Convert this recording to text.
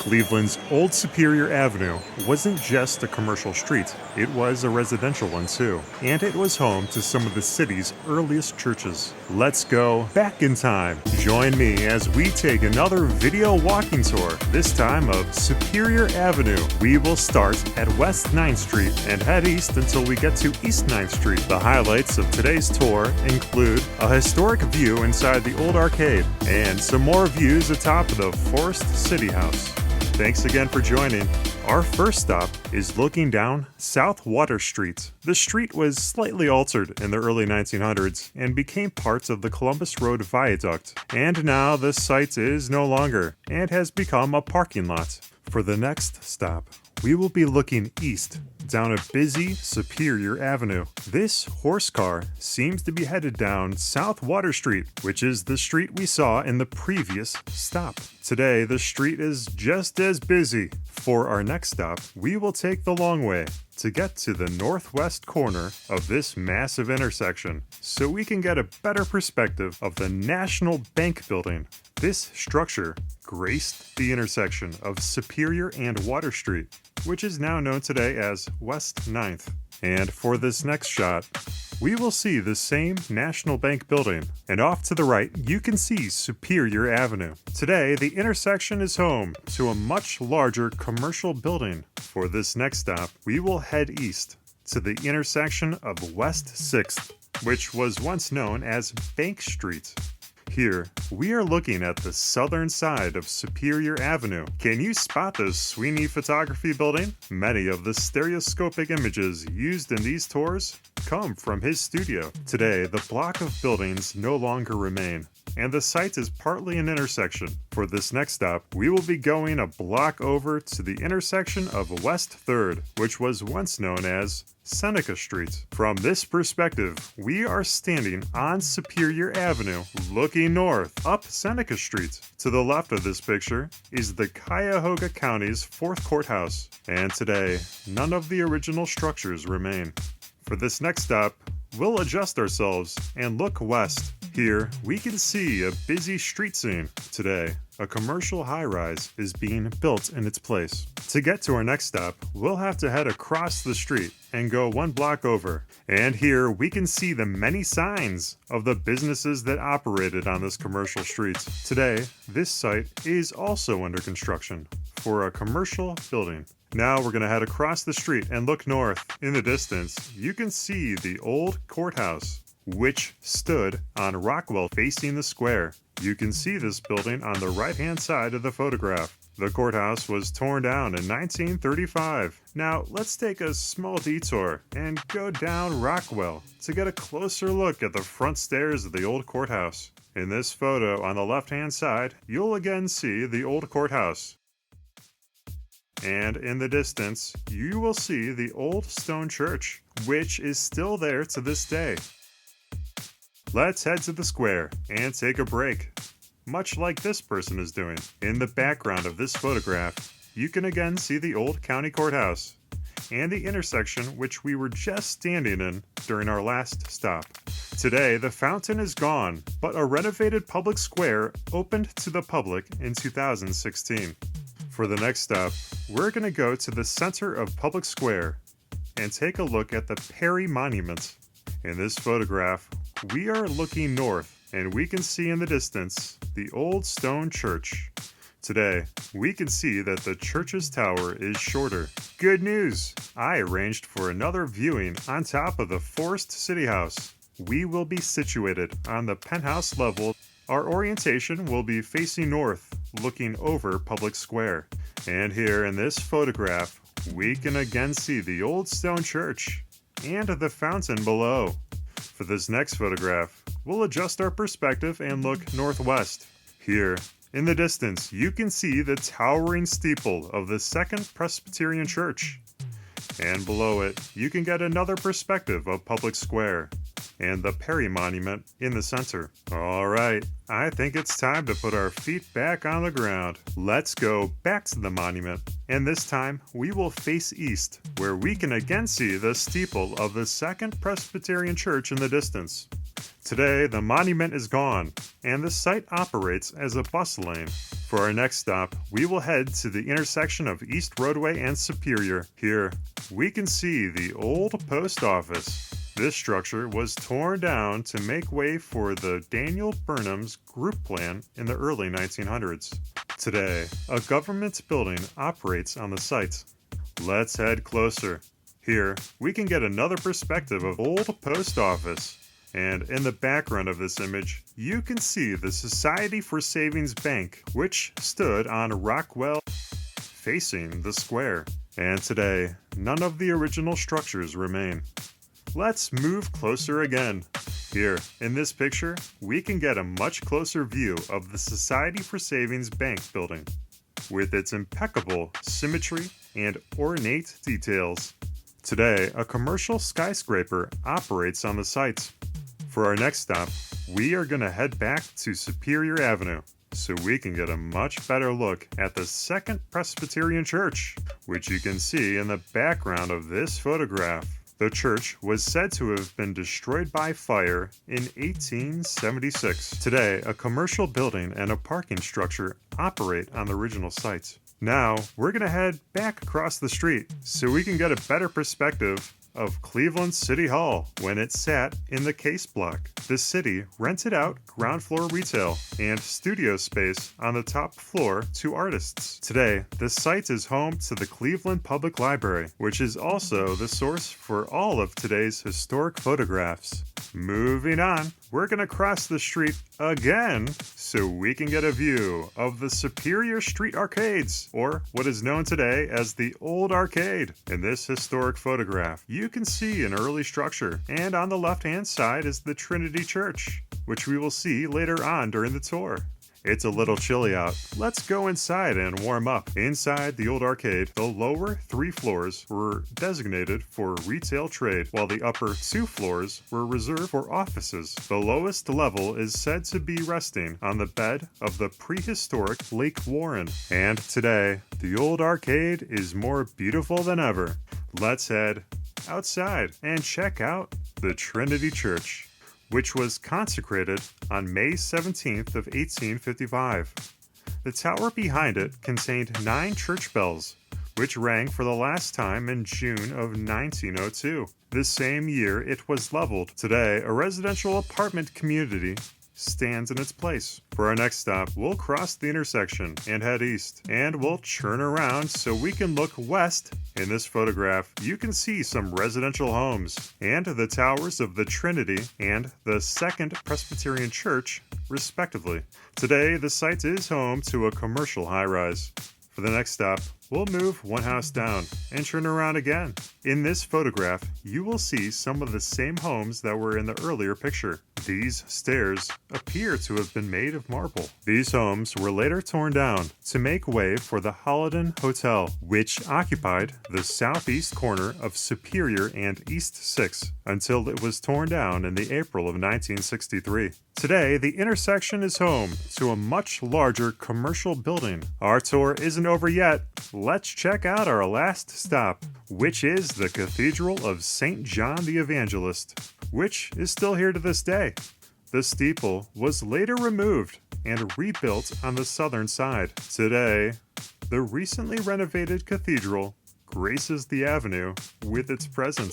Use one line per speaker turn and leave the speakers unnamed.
Cleveland's Old Superior Avenue wasn't just a commercial street, it was a residential one too, and it was home to some of the city's earliest churches. Let's go back in time. Join me as we take another video walking tour, this time of Superior Avenue. We will start at West 9th Street and head east until we get to East 9th Street. The highlights of today's tour include a historic view inside the old arcade and some more views atop the Forest City House. Thanks again for joining. Our first stop is looking down South Water Street. The street was slightly altered in the early 1900s and became part of the Columbus Road Viaduct, and now the site is no longer and has become a parking lot. For the next stop, we will be looking east down a busy Superior Avenue. This horse car seems to be headed down South Water Street, which is the street we saw in the previous stop. Today, the street is just as busy. For our next stop, we will take the long way to get to the northwest corner of this massive intersection so we can get a better perspective of the National Bank Building. This structure graced the intersection of Superior and Water Street, which is now known today as West 9th. And for this next shot, we will see the same National Bank Building, and off to the right, you can see Superior Avenue. Today, the intersection is home to a much larger commercial building. For this next stop, we will head east to the intersection of West 6th, which was once known as Bank Street. Here, we are looking at the southern side of Superior Avenue. Can you spot the Sweeney Photography Building? Many of the stereoscopic images used in these tours come from his studio. Today, the block of buildings no longer remain, and the site is partly an intersection. For this next stop, we will be going a block over to the intersection of West 3rd, which was once known as Seneca Street. From this perspective, we are standing on Superior Avenue, looking north up Seneca Street. To the left of this picture is the Cuyahoga County's 4th Courthouse, and today, none of the original structures remain. For this next stop, we'll adjust ourselves and look west. Here, we can see a busy street scene. Today, a commercial high-rise is being built in its place. To get to our next stop, we'll have to head across the street and go one block over. And here, we can see the many signs of the businesses that operated on this commercial street. Today, this site is also under construction for a commercial building. Now we're going to head across the street and look north. In the distance, you can see the old courthouse, which stood on Rockwell facing the square. You can see this building on the right-hand side of the photograph. The courthouse was torn down in 1935. Now let's take a small detour and go down Rockwell to get a closer look at the front stairs of the old courthouse. In this photo on the left-hand side, you'll again see the old courthouse. And in the distance, you will see the old stone church, which is still there to this day. Let's head to the square and take a break, much like this person is doing. In the background of this photograph, you can again see the old county courthouse and the intersection which we were just standing in during our last stop. Today, the fountain is gone, but a renovated public square opened to the public in 2016. For the next stop, we're going to go to the center of Public Square and take a look at the Perry Monument. In this photograph, we are looking north, and we can see in the distance the old stone church. Today, we can see that the church's tower is shorter. Good news! I arranged for another viewing on top of the Forest City House. We will be situated on the penthouse level. Our orientation will be facing north, looking over Public Square. And here in this photograph, we can again see the old stone church and the fountain below. For this next photograph, we'll adjust our perspective and look northwest. Here, in the distance, you can see the towering steeple of the 2nd Presbyterian Church. And below it, you can get another perspective of Public Square and the Perry Monument in the center. All right, I think it's time to put our feet back on the ground. Let's go back to the monument, and this time we will face east, where we can again see the steeple of the 2nd Presbyterian Church in the distance. Today, the monument is gone, and the site operates as a bus lane For our next stop, we will head to the intersection of East Roadway and Superior. Here, we can see the old post office. This structure was torn down to make way for the Daniel Burnham's group plan in the early 1900s. Today, a government building operates on the site. Let's head closer. Here, we can get another perspective of old post office. And in the background of this image, you can see the Society for Savings Bank, which stood on Rockwell facing the square. And today, none of the original structures remain. Let's move closer again. Here, in this picture, we can get a much closer view of the Society for Savings Bank building, with its impeccable symmetry and ornate details. Today, a commercial skyscraper operates on the site. For our next stop, we are going to head back to Superior Avenue so we can get a much better look at the Second Presbyterian Church, which you can see in the background of this photograph. The church was said to have been destroyed by fire in 1876. Today, a commercial building and a parking structure operate on the original site. Now, we're going to head back across the street so we can get a better perspective of Cleveland City Hall when it sat in the Case Block. The city rented out ground floor retail and studio space on the top floor to artists. Today, the site is home to the Cleveland Public Library, which is also the source for all of today's historic photographs. Moving on, we're going to cross the street again so we can get a view of the Superior Street Arcades, or what is known today as the Old Arcade. In this historic photograph, you can see an early structure, and on the left-hand side is the Trinity Church, which we will see later on during the tour. It's a little chilly out. Let's go inside and warm up. Inside the old arcade, the lower 3 floors were designated for retail trade, while the upper 2 floors were reserved for offices. The lowest level is said to be resting on the bed of the prehistoric Lake Warren. And today, the old arcade is more beautiful than ever. Let's head outside and check out the Trinity Church, which was consecrated on May 17th of 1855. The tower behind it contained 9 church bells, which rang for the last time in June of 1902. The same year it was leveled. Today, a residential apartment community stands in its place. For our next stop, we'll cross the intersection and head east, and we'll turn around so we can look west. In this photograph, you can see some residential homes and the towers of the Trinity and the Second Presbyterian Church, respectively. Today, the site is home to a commercial high-rise. For the next stop, we'll move one house down and turn around again. In this photograph, you will see some of the same homes that were in the earlier picture. These stairs appear to have been made of marble. These homes were later torn down to make way for the Holiday Hotel, which occupied the southeast corner of Superior and East 6 until it was torn down in the April of 1963. Today, the intersection is home to a much larger commercial building. Our tour isn't over yet. Let's check out our last stop, which is the Cathedral of St. John the Evangelist, which is still here to this day. The steeple was later removed and rebuilt on the southern side. Today, the recently renovated cathedral graces the avenue with its presence.